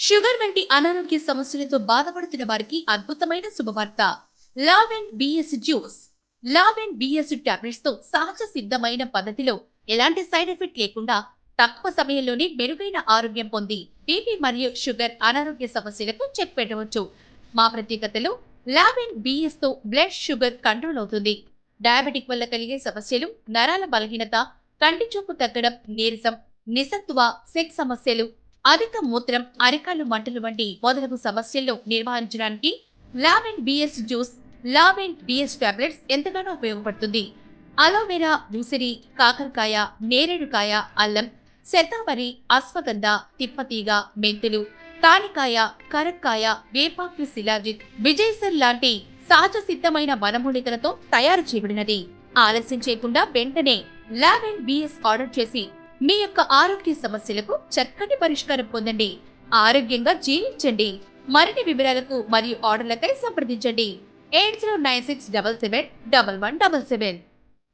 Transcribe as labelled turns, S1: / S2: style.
S1: Sugar వంటి అనారోగ్య సమస్యలతో బాధపడుతున్న వారికి అద్భుతమైన శుభవార్త. లావెన్ బిఎస్ జ్యూస్. లావెన్ బిఎస్ టాబ్లెట్స్ తో సహజ సిద్ధమైన పద్ధతిలో ఎలాంటి సైడ్ ఎఫెక్ట్ లేకుండా తక్కువ సమయంలోనే మెరుగైన ఆరోగ్యం పొంది బీపీ మరియు షుగర్ అనారోగ్య సమస్యలకు చెక్ పెట్టవచ్చు. మా ప్రత్యేకతలు లావెన్ బిఎస్ తో బ్లడ్ షుగర్ కంట్రోల్ అవుతుంది. డయాబెటిక్ వల్ల కలిగే సమస్యలు, నరాల బలహీనత, కంటి చూపు తగ్గడం, నీరసం, నిస్సత్తువ, సెక్స్ సమస్యలు, అధిక మూత్రం, అరికాలు మంటలు వంటి మొదలగు సమస్యలను నిర్వహించడానికి లావెన్ బిఎస్ జ్యూస్, లావెన్ బిఎస్ టాబ్లెట్స్ ఎంతగానో ఉపయోగపడుతుంది. అలోవెరా, ఉసిరి, కాకరకాయ, నేరేడుకాయ, అల్లం, శతావరి, అశ్వగంధ, తిప్పతీగ, మెంతులు, తానికాయ, కరక్కాయ, వేపాకు శిలాజిత్, విజయసర్ లాంటి సహజ సిద్ధమైన వనమూలికలతో తయారు చేయబడినది. ఆలస్యం చేయకుండా వెంటనే లావెన్ బిఎస్ ఆర్డర్ చేసి మీ యొక్క ఆరోగ్య సమస్యలకు చక్కటి పరిష్కారం పొందండి. ఆరోగ్యంగా జీవించండి. మరిన్ని వివరాలకు మరియు ఆర్డర్లకై సంప్రదించండి 8096771177.